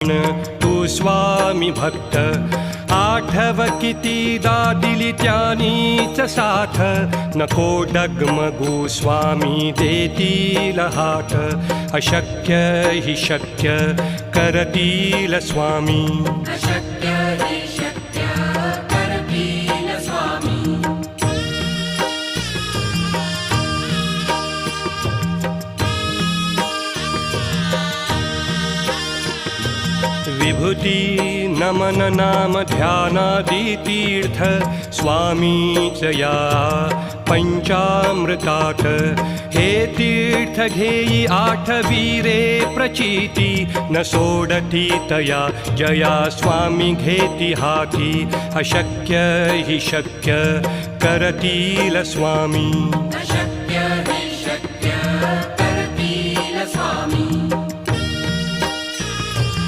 तू स्वामी भक्त आठव कितीदा दिली त्यानीच साथ नको डगमगू स्वामी देतील हात अशक्य हि शक्य करतील स्वामी अशक्य हि शक्य करतील स्वामी विभूती नमन नाम ध्यानादि तीर्थ स्वामीच या पंचामृतात हे तीर्थ घेई आठवीरे प्रचिती न सोडती तया जया स्वामी घेती हाती अशक्य हि शक्य करतील स्वामी